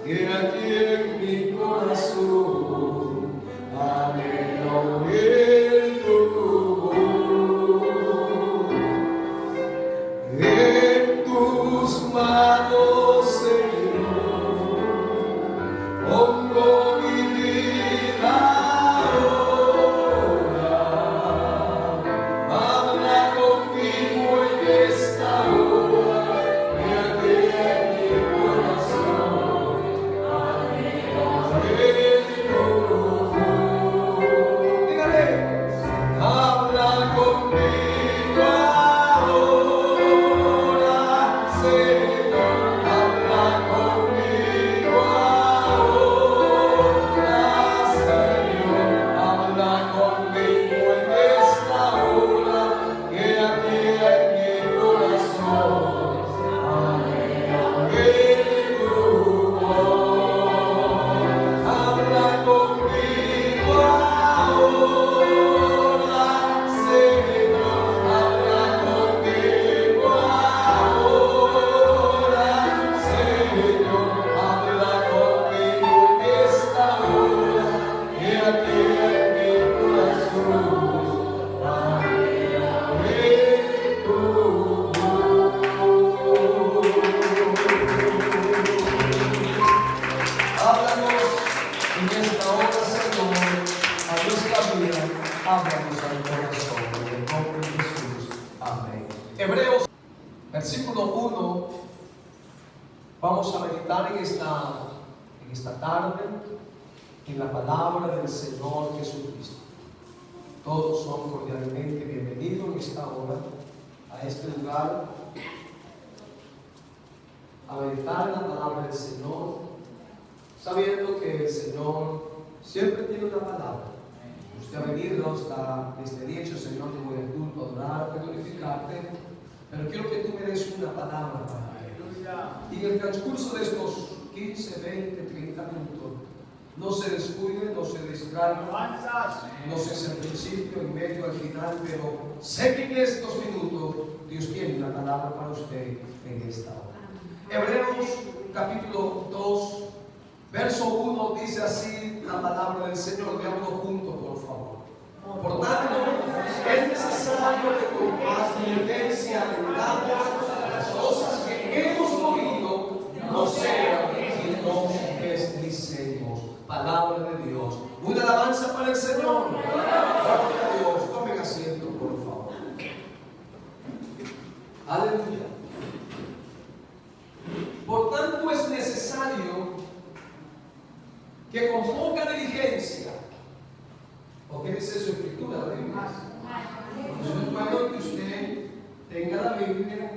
He aquí en mi corazón, anhelo oír tu voz. En tus manos, Señor, pongo mi vida. Háblanos al corazón, en el nombre de Jesús. Amén. Hebreos, versículo 1. Vamos a meditar en esta tarde en la palabra del Señor Jesucristo. Todos son cordialmente bienvenidos en esta hora a este lugar a meditar en la palabra del Señor, sabiendo que el Señor siempre tiene una palabra. Usted ha venido hasta este día, Señor, yo voy a culto, adorarte, glorificarte, pero quiero que tú me des una palabra para él. Y en el transcurso de estos 15, 20, 30 minutos, no se descuide, no se distraiga, no sé si al principio, en medio, al final, pero sé que en estos minutos Dios tiene una palabra para usted en esta hora. Hebreos capítulo 2, verso 1 dice así la palabra del Señor. Veámoslo juntos, por favor. Por tanto, es necesario que con más diligencia atendamos a las cosas que hemos oído, no sean que nos deslicemos. Palabra de Dios. Una alabanza para el Señor. Gloria a Dios. Tomen asiento, por favor. Aleluya. Por tanto, es necesario que con poca diligencia, ¿o qué dice su escritura? La Biblia. Es bueno que usted tenga la Biblia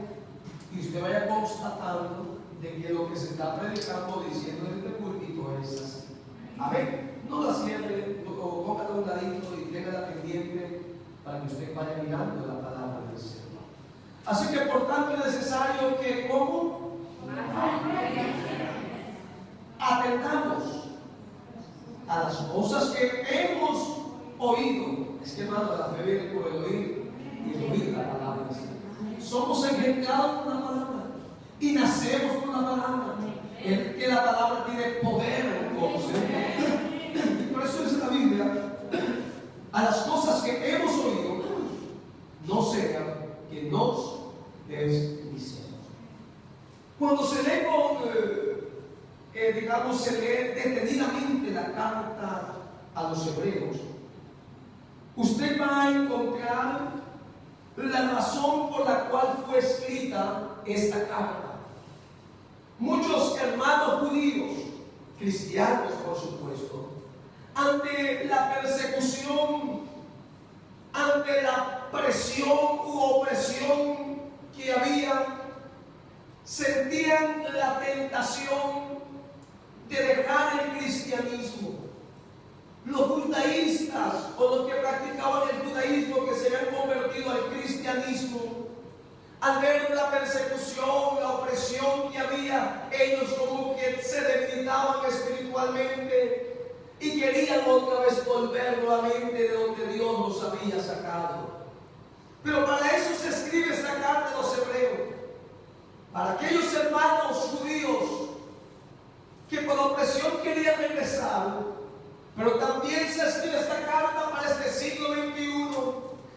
y usted vaya constatando de que lo que se está predicando, diciendo en este púlpito es así. Amén. No la cierre, o póngala a un ladito y téngala pendiente para que usted vaya mirando la palabra del Señor. Así que por tanto es necesario que ¿cómo? Atendamos a las cosas que hemos oído. Es que, hermano, la fe viene por el oír y el oír la palabra del Señor. Somos engendrados por la palabra y nacemos por la palabra. Es que la palabra tiene poder en nosotros. Por eso dice la Biblia: a las cosas que hemos oído, no sean que nos deslicemos. Cuando se lee se lee detenidamente la carta a los hebreos, usted va a encontrar la razón por la cual fue escrita esta carta. Muchos hermanos judíos, cristianos por supuesto, ante la persecución, ante la presión u opresión que había, sentían la tentación de dejar el cristianismo. Los judaístas o los que practicaban el judaísmo, que se habían convertido al cristianismo, al ver la persecución, la opresión que había, ellos como que se debilitaban espiritualmente y querían otra vez volver nuevamente de donde Dios los había sacado. Pero para eso se escribe esta carta a los hebreos, para aquellos hermanos judíos que por lo versión quería regresar, pero también se escribe esta carta para este siglo XXI,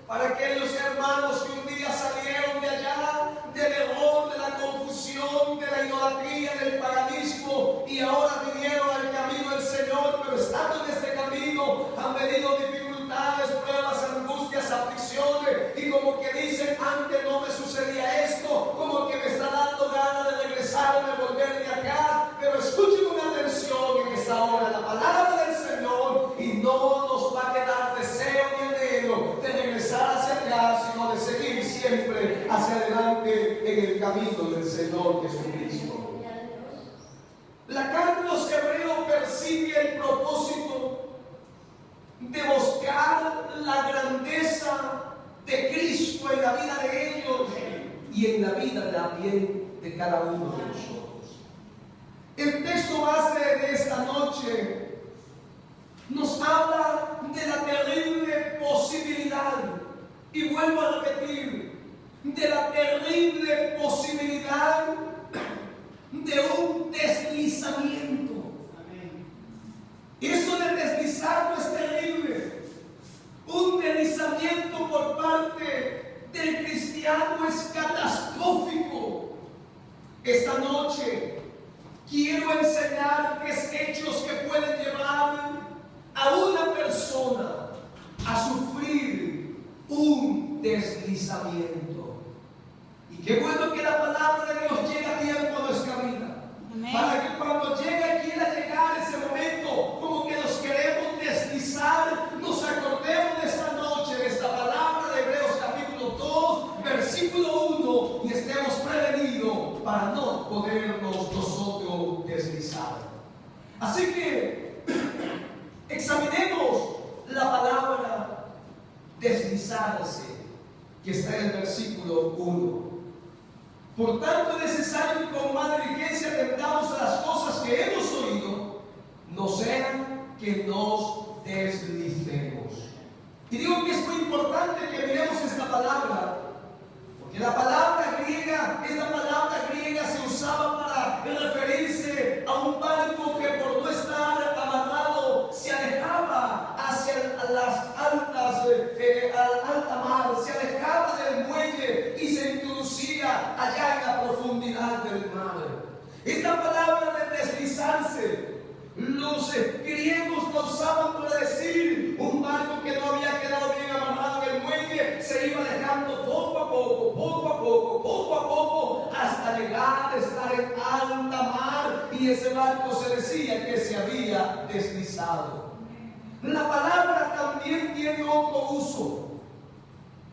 para aquellos hermanos que un día salieron de allá, del error, de la confusión, de la idolatría, del paganismo, y ahora vinieron al camino del Señor, pero estando en este camino han venido dificultades, pruebas, angustias, aflicciones, y como que dicen, antes no me sucedía esto, como que me está dando ganas de regresar, de volver de acá. Pero escuchen con atención en esta hora la palabra del Señor, y no nos va a quedar deseo ni anhelo de regresar hacia atrás, sino de seguir siempre hacia adelante en el camino del Señor Jesucristo. La carta de los Hebreos persigue el propósito de buscar la grandeza de Cristo en la vida de ellos y en la vida también de cada uno de nosotros. El texto base de esta noche nos habla de la terrible posibilidad, y vuelvo a repetir, de la terrible posibilidad de un deslizamiento. Eso de deslizar no es terrible. Un deslizamiento por parte del cristiano es catastrófico. Esta noche quiero enseñar tres hechos que pueden llevar a una persona a sufrir un deslizamiento. Y qué bueno que la palabra de Dios llegue a tiempo a nuestra vida. Amén. Para que cuando llegue y quiera llegar ese momento, como que nos queremos deslizar, nos acordemos de esta noche, de esta palabra de Hebreos capítulo 2, versículo 1, y estemos prevenidos para no podernos nosotros deslizar. Así que examinemos la palabra deslizarse, que está en el versículo 1. Por tanto, es necesario que con más diligencia atendamos a las cosas que hemos oído, no sean que nos deslicemos. Y digo que es muy importante que miremos esta palabra, porque la palabra griega, esta palabra griega se usaba para referirse a un barco que por no estar amarrado se alejaba hacia las altas, al alta mar, se alejaba del muelle y se introducía allá en la profundidad del mar. Esta palabra de deslizarse, los griegos lo usaban para decir un barco que no había quedado bien amarrado en el muelle, se iba alejando poco a poco, hasta llegar a estar en alta mar, y ese barco se decía que se había deslizado. La palabra también tiene otro uso: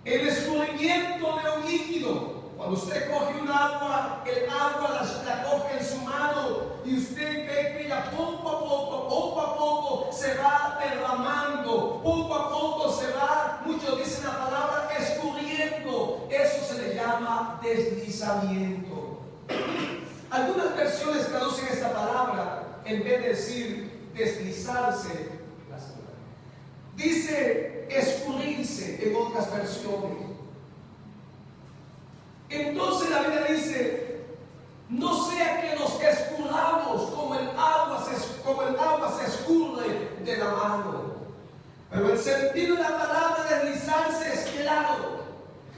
el escurrimiento de un líquido. Cuando usted coge un agua, el agua la coge en su mano y usted ve que ella poco a poco se va derramando, poco a poco se va, muchos dicen la palabra escurriendo. Eso se le llama deslizamiento. Algunas versiones traducen esta palabra, en vez de decir deslizarse, dice escurrirse en otras versiones. Entonces la Biblia dice: no sea que nos escurramos como el agua se escurre de la mano. Pero el sentido de la palabra deslizarse es claro.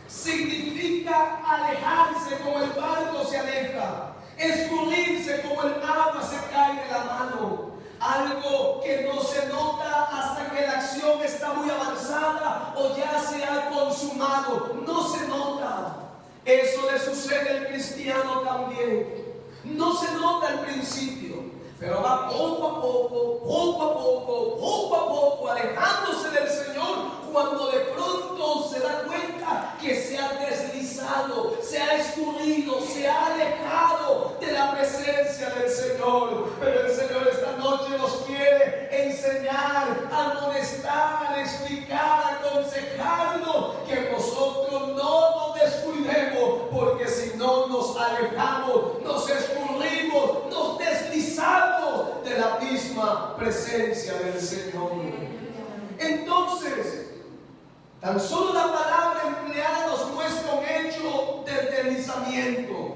Significa alejarse como el barco se aleja, escurrirse como el agua se cae de la mano. Algo que no se nota hasta que la acción está muy avanzada o ya se ha consumado. No se nota. Eso le sucede al cristiano también. No se nota al principio, pero va poco a poco, alejándose del Señor, cuando de pronto se da cuenta que se ha deslizado, se ha escurrido, se ha alejado de la presencia del Señor. Pero el Señor esta noche nos quiere enseñar, amonestar, explicar, aconsejarnos que nosotros no nos descuidemos, porque si no nos alejamos, nos escurrimos, nos deslizamos de la misma presencia del Señor. Entonces, tan solo la palabra empleada nos muestra un hecho del deslizamiento.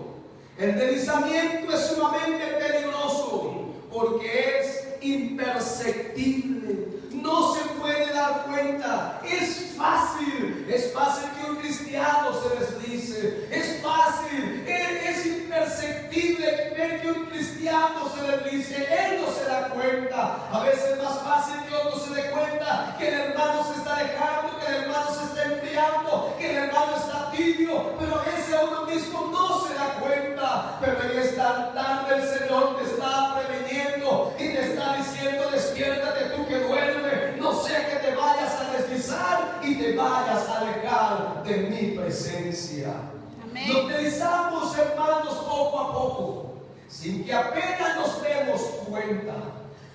El deslizamiento es sumamente peligroso, porque es imperceptible. No se puede dar cuenta. Es fácil que un cristiano se deslice. Es fácil, es imperceptible ver que un cristiano se deslice. Él no se da cuenta. A veces es más fácil que otro se dé cuenta que el hermano se está dejando, que el hermano se está enfriando, que el hermano está tibio, pero a veces uno mismo no se da cuenta. Pero en esta tarde el Señor te está previniendo y te está diciendo: despiértate tú que duermes, no sea que te vayas a deslizar y te vayas a alejar de mi presencia. Amén. Nos deslizamos, hermanos, poco a poco, sin que apenas nos demos cuenta.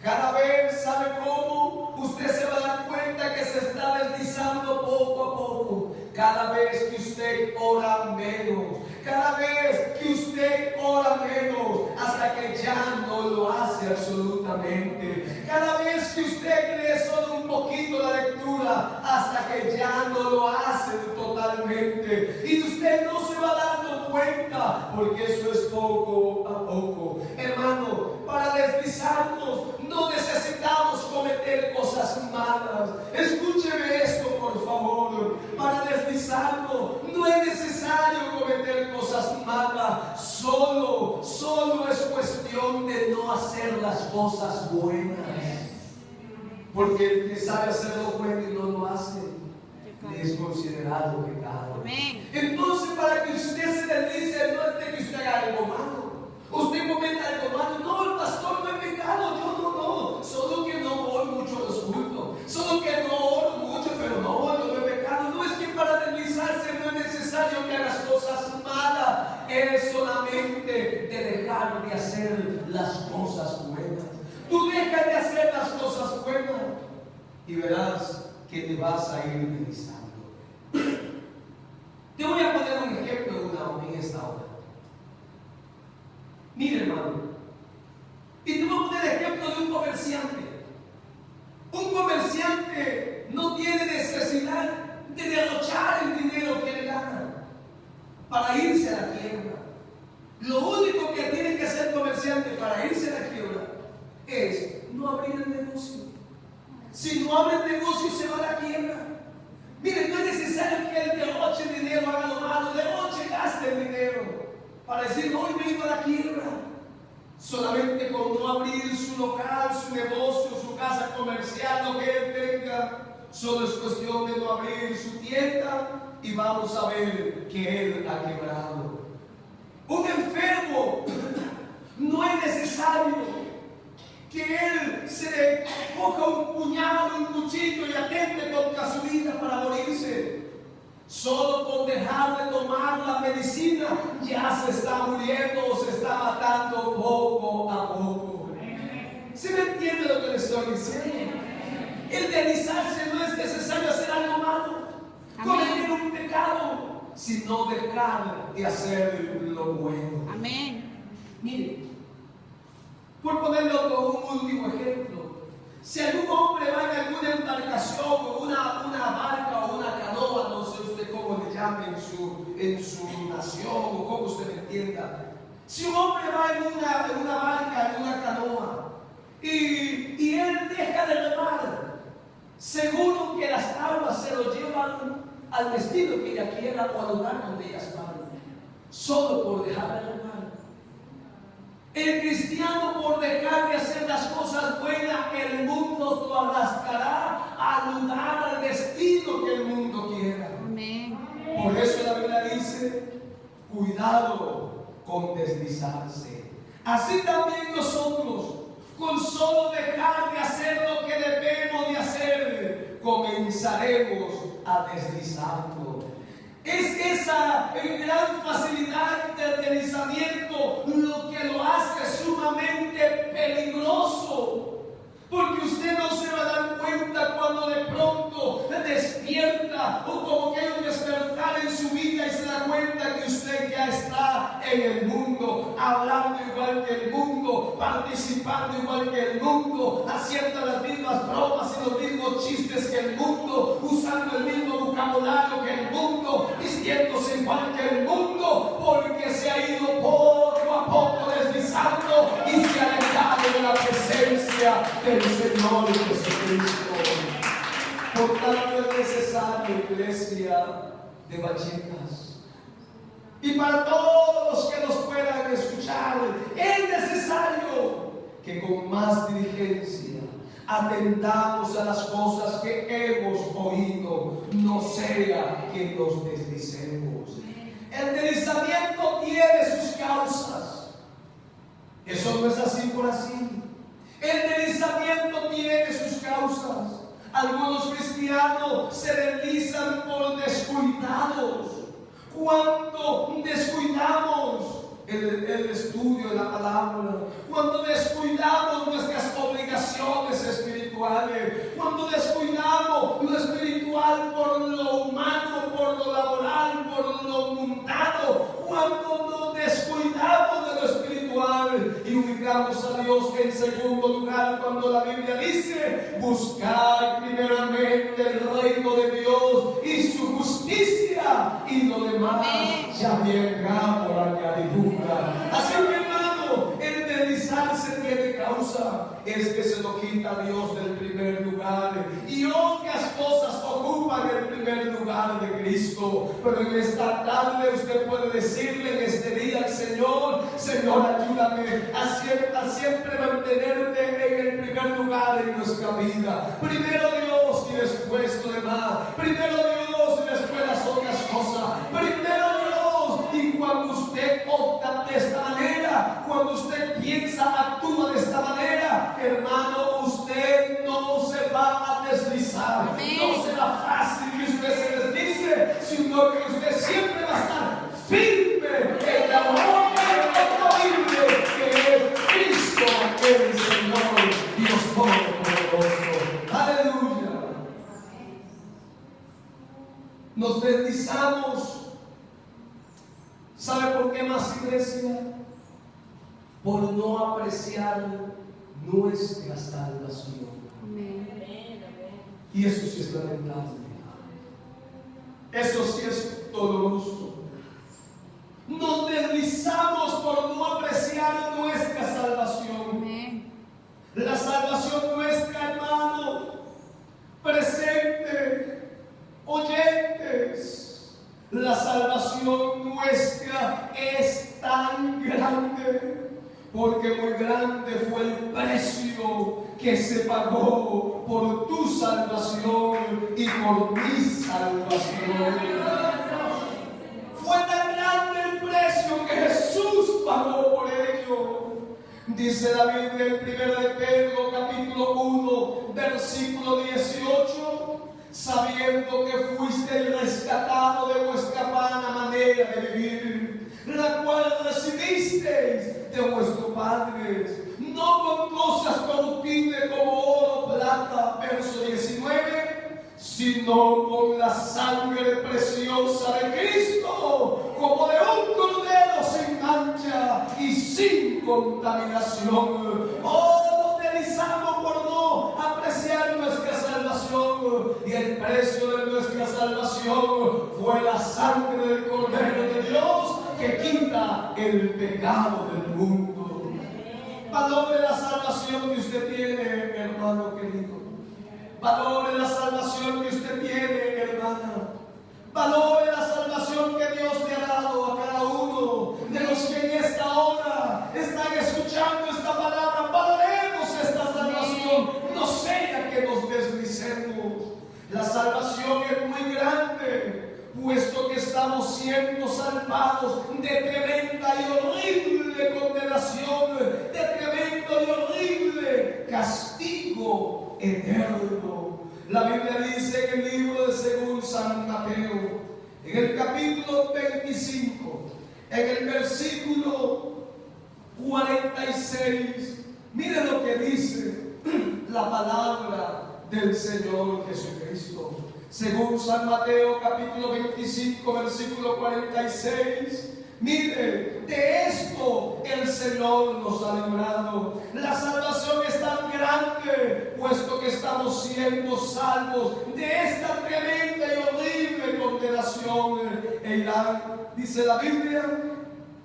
Cada vez, ¿sabe cómo? Usted se va a dar cuenta que se está deslizando poco a poco. Cada vez que usted ora menos, cada vez que usted ora menos, hasta que ya no lo hace absolutamente. Cada vez que usted lee solo un poquito la lectura, hasta que ya no lo hace totalmente. Y usted no se va dando cuenta, porque eso es poco a poco. Hermano, para deslizarnos no necesitamos cometer cosas malas. Escúcheme esto, por favor. Para deslizarnos no es necesario cometer cosas malas. Solo es cuestión de no hacer las cosas buenas. Porque el que sabe hacer lo bueno y no lo hace, le es considerado pecado. Amén. Entonces, para que usted se deslice, no es de que usted haga algo malo. Usted comenta algo malo. No, el pastor no es pecado. Yo no. Solo que no voy mucho a los cultos. Solo que no oro mucho, pero no es pecado. No es que para deslizarse no es necesario que hagas cosas malas. Es solamente de dejar de hacer las cosas buenas. Tú dejas de hacer las cosas buenas y verás que te vas a ir deslizando. Te voy a poner un ejemplo en esta hora. Mire, hermano, y te voy a poner el ejemplo de un comerciante. Un comerciante no tiene necesidad de derrochar el dinero que él gana para irse a la quiebra. Lo único que tiene que hacer el comerciante para irse a la quiebra es no abrir el negocio. Si no abre el negocio, se va a la quiebra. Mire, no es necesario que él derroche el dinero, haga lo malo, derroche, gaste el dinero para decir: hoy me he ido a la quiebra. Solamente con no abrir su local, su negocio, su casa comercial, lo que él tenga, solo es cuestión de no abrir su tienda y vamos a ver que él ha quebrado. Un enfermo, no es necesario que él se coja un puñal, un cuchillo y atente contra su vida para morirse. Solo con dejar de tomar la medicina ya se está muriendo o se está matando poco a poco. ¿Sí me entiende lo que le estoy diciendo? El deslizarse no es necesario hacer algo malo, cometer un pecado, sino dejar de hacer lo bueno. Amén. Mire, por ponerlo como un último ejemplo, si algún hombre va en alguna embarcación o una barca o una canoa, no sé usted cómo le llame en su nación o como usted me entienda. Si un hombre va en una barca, en una canoa, y él deja de remar, seguro que las aguas se lo llevan al destino que ella quiera o al lugar donde ellas van, solo por dejar de remar. El cristiano, por dejar de hacer las cosas buenas, el mundo lo arrastrará al lugar, al destino que el mundo quiera. Amén. Por eso la Biblia dice: cuidado con deslizarse. Así también nosotros, con solo dejar de hacer lo que debemos de hacer, comenzaremos a deslizarnos. Es esa gran facilidad de deslizamiento lo que lo hace sumamente peligroso. Porque usted no se va a dar cuenta cuando de pronto despierta o como que hay un despertar en su vida y se da cuenta que usted ya está en el mundo, hablando igual que el mundo, participando igual que el mundo, haciendo las mismas bromas y los mismos chistes que el mundo, usando el mismo vocabulario que el mundo, vistiéndose igual que el mundo, porque se ha ido poco a poco deslizando y se ha alejado de la presencia del Señor Jesucristo. Por tanto es necesario, iglesia de Vallecas, y para todos los que nos puedan escuchar, es necesario que con más diligencia atendamos a las cosas que hemos oído, no sea que nos deslicemos. El deslizamiento tiene sus causas. Eso no es así por así. El deslizamiento tiene sus causas. Algunos cristianos se deslizan por descuidados. Cuando descuidamos el estudio de la palabra, cuando descuidamos nuestras obligaciones espirituales, cuando descuidamos lo espiritual por lo humano, por lo laboral, por lo mundano, cuando nos descuidamos de lo espiritual y ubicamos a Dios en segundo lugar, cuando la Biblia dice: buscar primeramente el reino de Dios y su justicia, y lo demás ya vendrá por añadidura. Así que, hermano, el deslizarse tiene causa. Es que se lo quita a Dios del primer lugar, y otras cosas ocupan el primer lugar de Cristo. Pero en esta tarde usted puede decirle en este día al Señor: Señor, ayúdame a siempre mantenerte en el primer lugar en nuestra vida. Primero Dios y después lo demás. Primero Dios y después las otras cosas. Primero Dios. Y cuando usted opta de esta manera, cuando usted piensa, actúa de esta manera, hermano, usted no se va a deslizar. No será fácil que usted se deslice, sino que usted siempre va a estar firme en la roca inamovible que es Cristo, el Señor, Dios Todopoderoso. Aleluya. Nos deslizamos. ¿Sabe por qué más, iglesia? Por no apreciar nuestra salvación. Y eso sí es lamentable. Eso sí es doloroso. Nos deslizamos por no apreciar nuestra salvación. La salvación nuestra, hermano, presente, oyentes. La salvación nuestra es tan grande, porque muy grande fue el precio que se pagó por tu salvación y por mi salvación. Fue tan grande el precio que Jesús pagó por ello. Dice la Biblia en 1 de Pedro capítulo 1 versículo 18: sabiendo que fuisteis rescatado de vuestra vana manera de vivir, la cual recibisteis de vuestros padres, no con cosas corruptibles como oro, plata, verso 19, sino con la sangre preciosa de Cristo, como de un cordero sin mancha y sin contaminación. Oh, nos deslizamos por no apreciar nuestra salvación, y el precio de nuestra salvación fue la sangre del Cordero de Dios que quita el pecado del mundo. Valore la salvación que usted tiene, hermano querido. Valore la salvación que usted tiene, hermana. Valore la salvación que Dios le ha dado a cada uno de los que en esta hora están escuchando esta palabra. Valoremos esta salvación, no sea que nos deslicemos. La salvación es muy grande, puesto que estamos siendo salvados de tremenda y horrible condenación, de tremendo y horrible castigo eterno. La Biblia dice en el libro de según San Mateo, en el capítulo 25, en el versículo 46, mire lo que dice la palabra del Señor Jesucristo. Según San Mateo capítulo 25 versículo 46, mire, de esto el Señor nos ha librado. La salvación es tan grande, puesto que estamos siendo salvos de esta tremenda y horrible condenación e irán. Dice la Biblia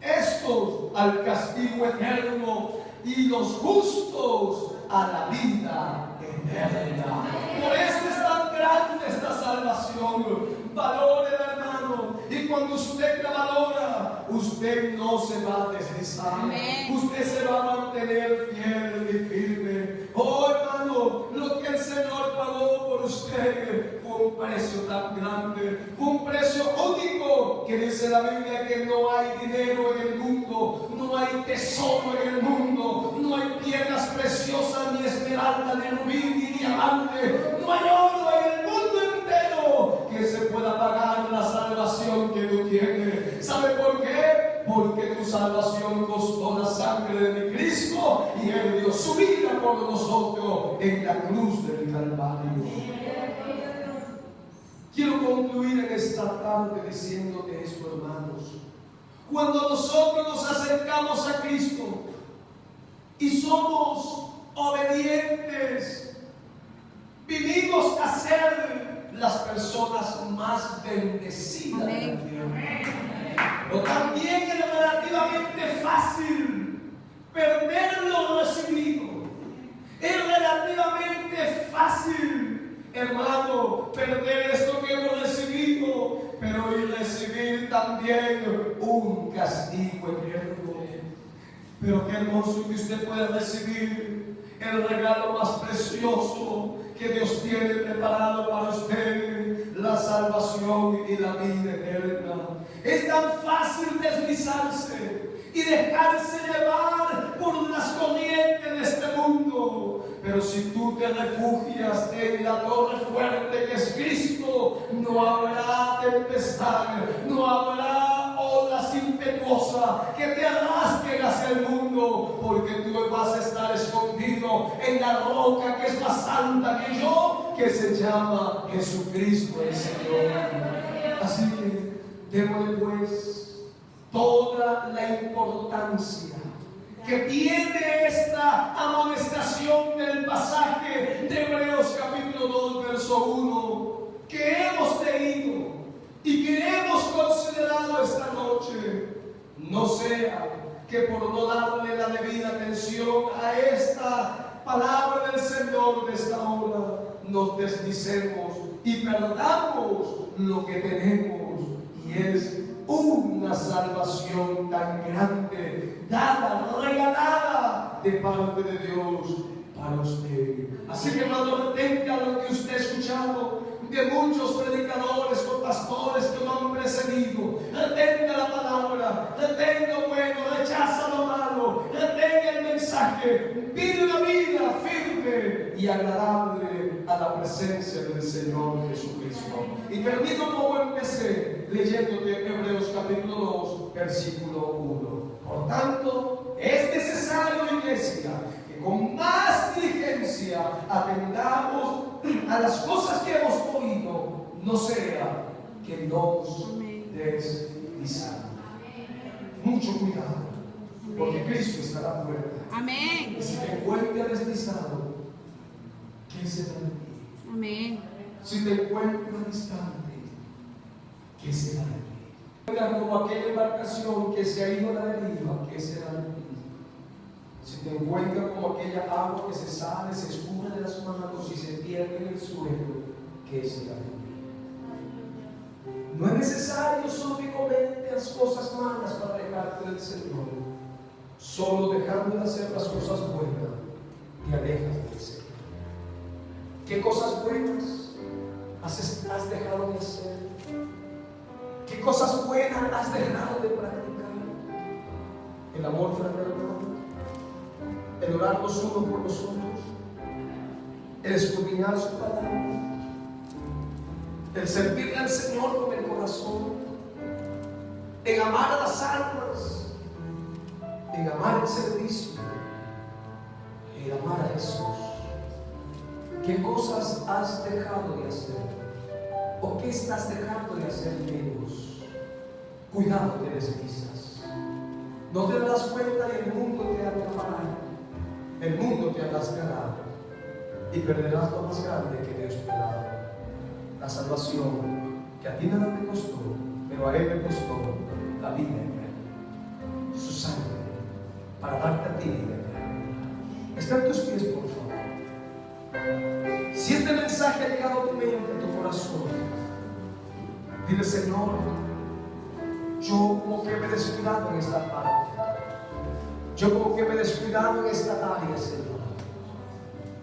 estos al castigo eterno y los justos a la vida eterna. Por eso es tan grande esta salvación. Valórela, hermano. Y cuando usted la valora, usted no se va a deslizar. Amén. Usted se va a mantener fiel y firme. Oh, hermano, lo que el Señor pagó por usted fue un precio tan grande, fue un precio único, que dice la Biblia que no hay dinero en el mundo, no hay tesoro en el mundo, no hay piedras preciosas, ni esmeralda, ni rubí, ni diamante, no hay oro en el mundo entero que se pueda pagar la salvación que tú tienes. ¿Sabe por qué? Porque tu salvación costó la sangre de mi Cristo y Él dio su vida por nosotros en la cruz del Calvario. Quiero concluir en esta tarde diciéndote esto, hermanos. Cuando nosotros nos acercamos a Cristo y somos obedientes, vinimos a ser las personas más bendecidas del mundo. Pero también es relativamente fácil perder lo recibido. Es relativamente fácil, hermano, perder esto que hemos recibido, pero y recibir también un castigo eterno. Pero qué hermoso que usted pueda recibir el regalo más precioso que Dios tiene preparado para usted, la salvación y la vida eterna. Es tan fácil deslizarse y dejarse llevar por las corrientes de este mundo. Pero si tú te refugias en la torre fuerte que es Cristo, no habrá tempestad, no habrá olas impetuosas que te arrastren hacia el mundo, porque tú vas a estar escondido en la roca que es más santa que yo, que se llama Jesucristo el Señor. Así que démosle pues toda la importancia que tiene esta amonestación del pasaje de Hebreos capítulo 2 verso 1 que hemos leído y que hemos considerado esta noche. No sea que por no darle la debida atención a esta palabra del Señor de esta hora, nos deslicemos y perdamos lo que tenemos, y es una salvación tan grande, dada, regalada de parte de Dios para usted. Así que, hermano, retenga lo que usted ha escuchado de muchos predicadores o pastores que lo han precedido. Retenga la palabra, retenga lo bueno, rechaza lo malo, retenga el mensaje, vive una vida firme y agradable a la presencia del Señor Jesucristo. Y termino como empecé, leyéndote Hebreos capítulo 2 versículo 1. Por tanto, es necesario, iglesia, que con más diligencia atendamos a las cosas que hemos oído, no sea que nos deslizamos. Mucho cuidado, porque Cristo está a la puerta. Amén. Y si te encuentras deslizado, ¿qué será de ti? Amén. Si te encuentras distante, ¿qué será de ti? Como aquella embarcación que se ha ido a la deriva, ¿qué será de ti? Si te encuentras como aquella agua que se sale, se escurre de las manos y se pierde en el suelo, ¿qué será de ti? No es necesario solo que cometas cosas malas para alejarte del Señor. Solo dejando de hacer las cosas buenas, te alejas del Señor. ¿Qué cosas buenas has dejado de hacer? ¿Qué cosas buenas has dejado de practicar? El amor fraternal, el orar los unos por los otros, el escudriñar su palabra, el servirle al Señor con el corazón, en amar a las almas, en amar el servicio, en amar a Jesús. ¿Qué cosas has dejado de hacer? ¿O qué estás dejando de hacer menos? Cuidado, te deslizas. No te das cuenta y el mundo te atrapará. El mundo te arrastrará y perderás lo más grande que Dios te da, la salvación, que a ti nada te costó, pero a Él le costó la vida eterna. su sangre para darte a ti vida. Está en tus pies, por favor. Si este mensaje ha llegado a tu mente, a tu corazón, dile: Señor, yo como que me he descuidado en esta parte. Yo como que me he descuidado en esta área, Señor.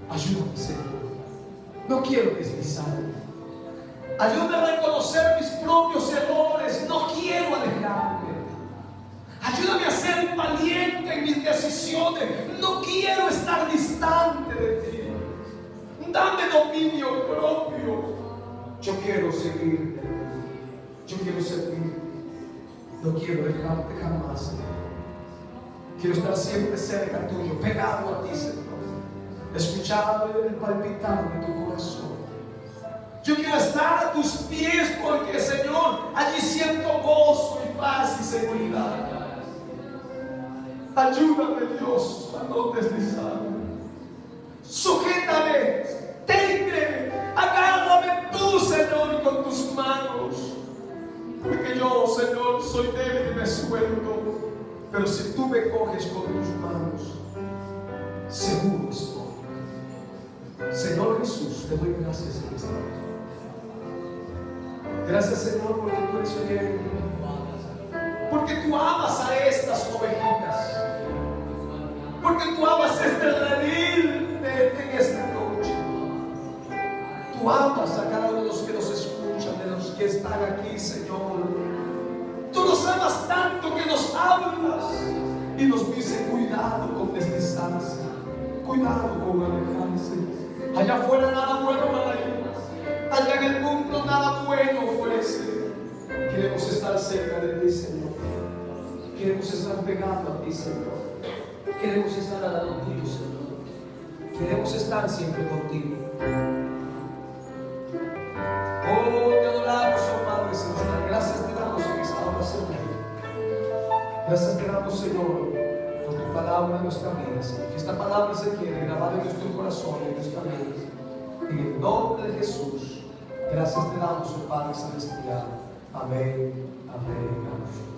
Ayúdame, Señor. No quiero deslizarme. Ayúdame a reconocer mis propios errores. No quiero alejarme. Ayúdame a ser valiente en mis decisiones. No quiero estar distante de ti. Dame dominio propio. Yo quiero seguirte. Yo quiero servirte. No quiero dejarte jamás, Señor. Quiero estar siempre cerca tuyo, pegado a ti, Señor. Escuchar el palpitar de tu corazón. Yo quiero estar a tus pies porque, Señor, allí siento gozo y paz y seguridad. Ayúdame, Dios, a no deslizarme. Sujétame, téngame, agárrame tú, Señor, con tus manos. Porque yo, Señor, soy débil y me suelto. Pero si tú me coges con tus manos, seguro estoy. Señor Jesús, te doy gracias en esta hora. Gracias, Señor, porque tú eres fiel. Porque tú amas a estas ovejitas. Porque tú amas este redil en esta noche. Tú amas a cada uno de los que nos escuchan, de los que están aquí, Señor. Tú nos amas tanto que nos hablas y nos dices: cuidado con deslizarse, cuidado con alejarse. Allá afuera nada bueno para ir. Allá en el mundo nada bueno ofrece. Queremos estar cerca de ti, Señor. Queremos estar pegados a ti, Señor. Queremos estar al lado tuyo, Señor. Queremos estar siempre contigo. Oh, te adoramos, oh Padre Celestial. Gracias te damos en esta hora, Señor. Gracias te damos, Señor, por tu palabra en nuestra vida, Señor. Que esta palabra se quede grabada en nuestro corazón, en nuestra mente. En el nombre de Jesús. Gracias te damos, oh Padre Celestial. Amén, amén, amén.